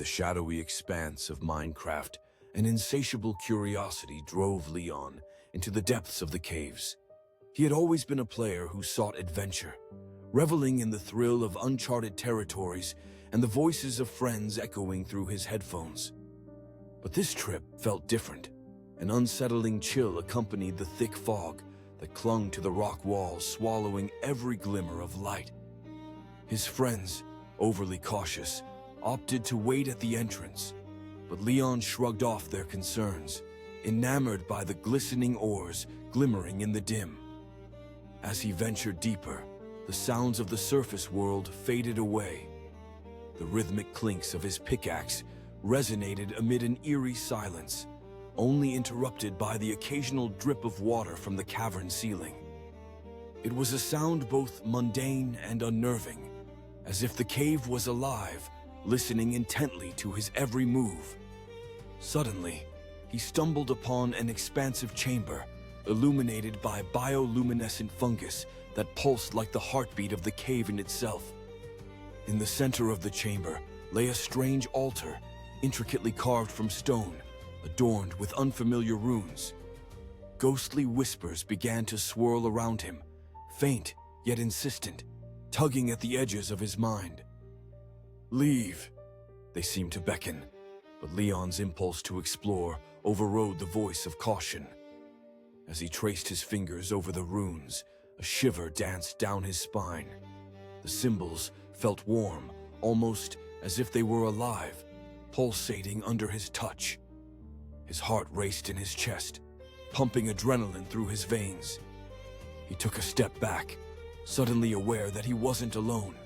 the shadowy expanse of Minecraft, an insatiable curiosity drove Leon into the depths of the caves. He had always been a player who sought adventure, reveling in the thrill of uncharted territories and the voices of friends echoing through his headphones. But this trip felt different. An unsettling chill accompanied the thick fog that clung to the rock walls, swallowing every glimmer of light. His friends, overly cautious, opted to wait at the entrance, but Leon shrugged off their concerns, enamored by the glistening ores glimmering in the dim. As he ventured deeper, the sounds of the surface world faded away. The rhythmic clinks of his pickaxe resonated amid an eerie silence, only interrupted by the occasional drip of water from the cavern ceiling. It was a sound both mundane and unnerving, as if the cave was alive, listening intently to his every move. Suddenly, he stumbled upon an expansive chamber, illuminated by bioluminescent fungus that pulsed like the heartbeat of the cave in itself. In the center of the chamber lay a strange altar, intricately carved from stone, adorned with unfamiliar runes. Ghostly whispers began to swirl around him, faint yet insistent, tugging at the edges of his mind. "Leave," they seemed to beckon, but Leon's impulse to explore overrode the voice of caution. As he traced his fingers over the runes, a shiver danced down his spine. The symbols felt warm, almost as if they were alive, pulsating under his touch. His heart raced in his chest, pumping adrenaline through his veins. He took a step back, suddenly aware that he wasn't alone.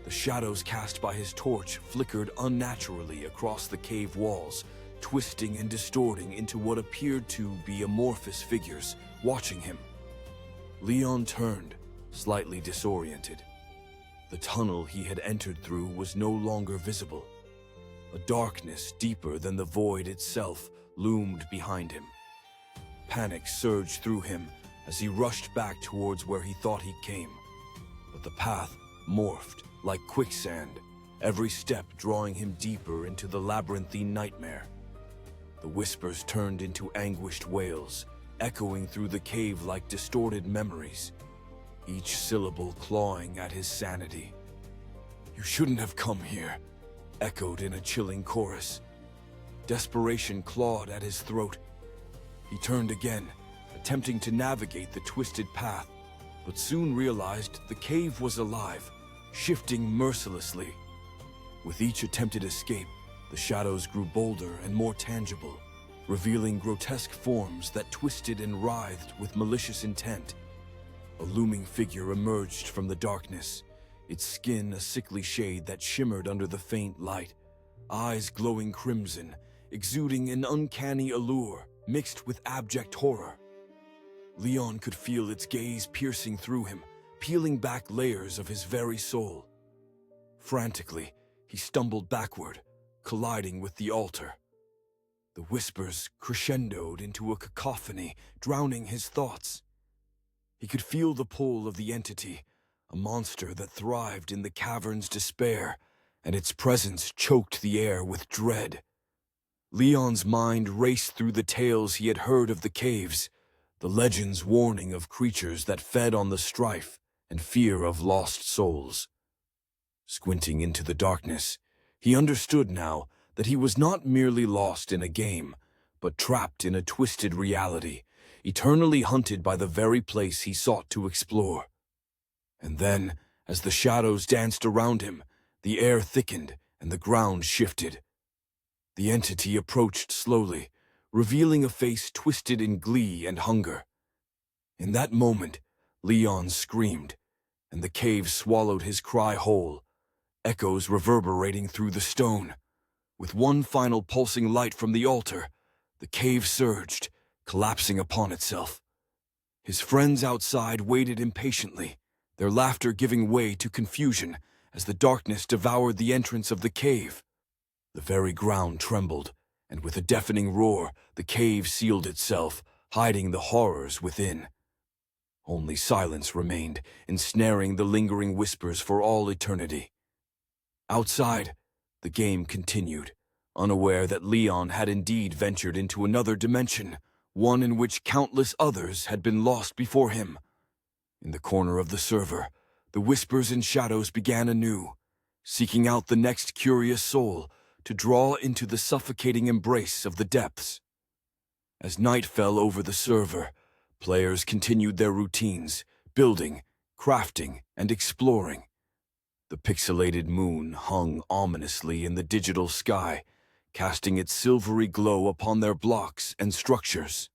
The shadows cast by his torch flickered unnaturally across the cave walls, twisting and distorting into what appeared to be amorphous figures, watching him. Leon turned, slightly disoriented. The tunnel he had entered through was no longer visible. A darkness deeper than the void itself loomed behind him. Panic surged through him as he rushed back towards where he thought he came. But the path morphed like quicksand, every step drawing him deeper into the labyrinthine nightmare. The whispers turned into anguished wails, echoing through the cave like distorted memories, each syllable clawing at his sanity. "You shouldn't have come here," echoed in a chilling chorus. Desperation clawed at his throat. He turned again, attempting to navigate the twisted path, but soon realized the cave was alive, shifting mercilessly. With each attempted escape, the shadows grew bolder and more tangible, revealing grotesque forms that twisted and writhed with malicious intent. A looming figure emerged from the darkness, its skin a sickly shade that shimmered under the faint light, eyes glowing crimson, exuding an uncanny allure mixed with abject horror. Leon could feel its gaze piercing through him, peeling back layers of his very soul. Frantically, he stumbled backward, colliding with the altar. The whispers crescendoed into a cacophony, drowning his thoughts. He could feel the pull of the entity, a monster that thrived in the cavern's despair, and its presence choked the air with dread. Leon's mind raced through the tales he had heard of the caves, the legends warning of creatures that fed on the strife and fear of lost souls. Squinting into the darkness, he understood now that he was not merely lost in a game, but trapped in a twisted reality, eternally hunted by the very place he sought to explore. And then, as the shadows danced around him, the air thickened and the ground shifted. The entity approached slowly, revealing a face twisted in glee and hunger. In that moment, Leon screamed, and the cave swallowed his cry whole, echoes reverberating through the stone. With one final pulsing light from the altar, the cave surged, collapsing upon itself. His friends outside waited impatiently, their laughter giving way to confusion as the darkness devoured the entrance of the cave. The very ground trembled, and with a deafening roar, the cave sealed itself, hiding the horrors within. Only silence remained, ensnaring the lingering whispers for all eternity. Outside, The game continued, unaware that Leon had indeed ventured into another dimension, one in which countless others had been lost before him. In the corner of the server, the whispers and shadows began anew, seeking out the next curious soul to draw into the suffocating embrace of the depths. As night fell over the server, players continued their routines, building, crafting, and exploring. The pixelated moon hung ominously in the digital sky, casting its silvery glow upon their blocks and structures.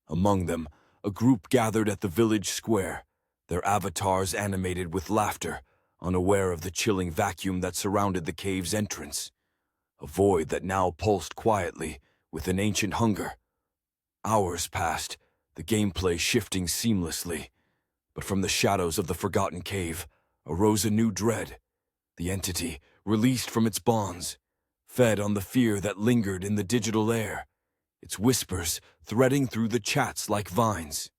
Among them, a group gathered at the village square, their avatars animated with laughter, unaware of the chilling vacuum that surrounded the cave's entrance, a void that now pulsed quietly with an ancient hunger. Hours passed, the gameplay shifting seamlessly, but from the shadows of the forgotten cave arose a new dread. The entity, released from its bonds, fed on the fear that lingered in the digital air, its whispers threading through the chats like vines.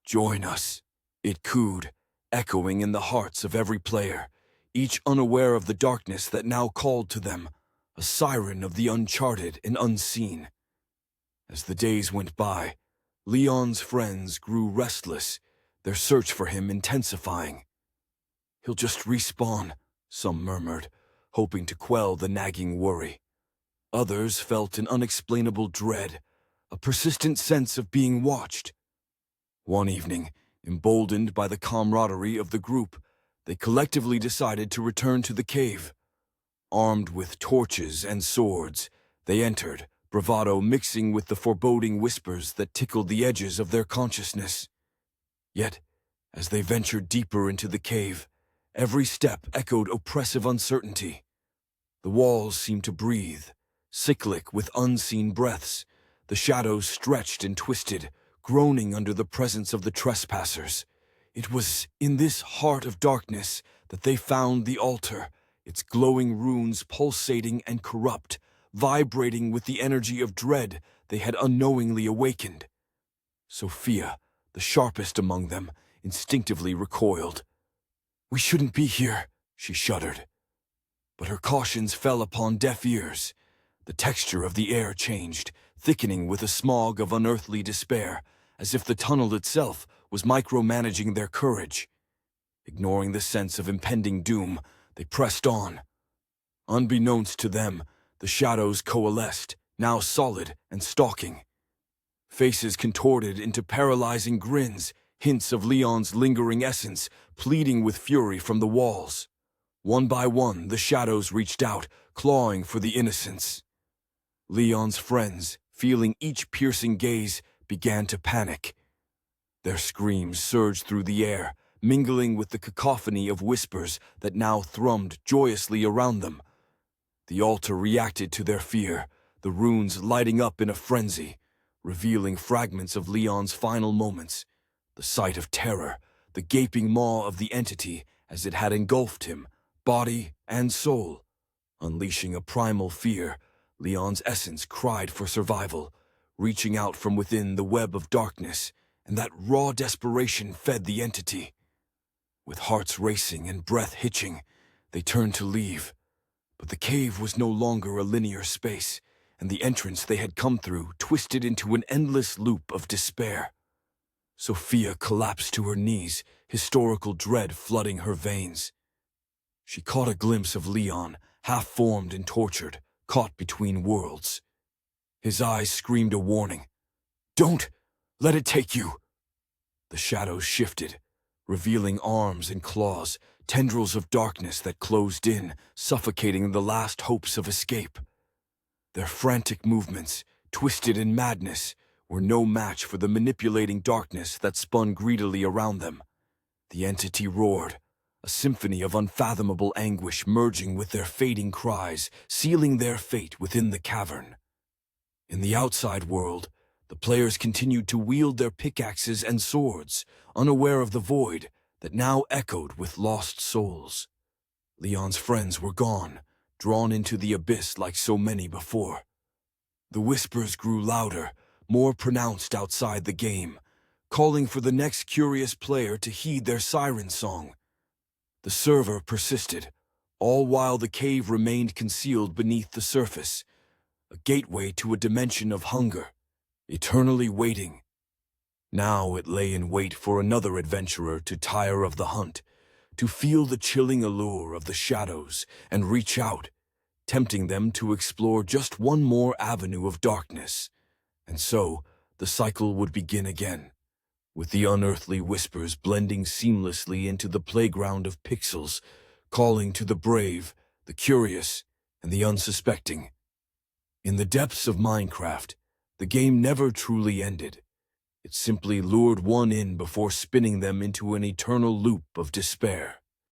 "Join us," it cooed, echoing in the hearts of every player, each unaware of the darkness that now called to them, a siren of the uncharted and unseen. As the days went by, Leon's friends grew restless, their search for him intensifying. "He'll just respawn," some murmured, hoping to quell the nagging worry. Others felt an unexplainable dread, a persistent sense of being watched. One evening, emboldened by the camaraderie of the group, they collectively decided to return to the cave. Armed with torches and swords, they entered, bravado mixing with the foreboding whispers that tickled the edges of their consciousness. Yet, as they ventured deeper into the cave, every step echoed oppressive uncertainty. The walls seemed to breathe, cyclic with unseen breaths. The shadows stretched and twisted, groaning under the presence of the trespassers. It was in this heart of darkness that they found the altar, its glowing runes pulsating and corrupt, vibrating with the energy of dread they had unknowingly awakened. Sophia, the sharpest among them, instinctively recoiled. "We shouldn't be here," she shuddered. But her cautions fell upon deaf ears. The texture of the air changed, thickening with a smog of unearthly despair, as if the tunnel itself was micromanaging their courage. Ignoring the sense of impending doom, they pressed on. Unbeknownst to them, the shadows coalesced, now solid and stalking. Faces contorted into paralyzing grins, hints of Leon's lingering essence pleading with fury from the walls. One by one, the shadows reached out, clawing for the innocents. Leon's friends, feeling each piercing gaze, began to panic. Their screams surged through the air, mingling with the cacophony of whispers that now thrummed joyously around them. The altar reacted to their fear, the runes lighting up in a frenzy, revealing fragments of Leon's final moments. The sight of terror, the gaping maw of the entity as it had engulfed him, body and soul. Unleashing a primal fear, Leon's essence cried for survival, reaching out from within the web of darkness, and that raw desperation fed the entity. With hearts racing and breath hitching, they turned to leave. But the cave was no longer a linear space, and the entrance they had come through twisted into an endless loop of despair. Sophia collapsed to her knees, historical dread flooding her veins. She caught a glimpse of Leon, half-formed and tortured, caught between worlds. His eyes screamed a warning. "Don't let it take you!" The shadows shifted, revealing arms and claws, tendrils of darkness that closed in, suffocating the last hopes of escape. Their frantic movements, twisted in madness, were no match for the manipulating darkness that spun greedily around them. The entity roared, a symphony of unfathomable anguish merging with their fading cries, sealing their fate within the cavern. In the outside world, the players continued to wield their pickaxes and swords, unaware of the void that now echoed with lost souls. Leon's friends were gone, drawn into the abyss like so many before. The whispers grew louder, more pronounced outside the game, calling for the next curious player to heed their siren song. The server persisted, all while the cave remained concealed beneath the surface, a gateway to a dimension of hunger, eternally waiting. Now it lay in wait for another adventurer to tire of the hunt, to feel the chilling allure of the shadows and reach out, tempting them to explore just one more avenue of darkness. And so, the cycle would begin again, with the unearthly whispers blending seamlessly into the playground of pixels, calling to the brave, the curious, and the unsuspecting. In the depths of Minecraft, the game never truly ended. It simply lured one in before spinning them into an eternal loop of despair.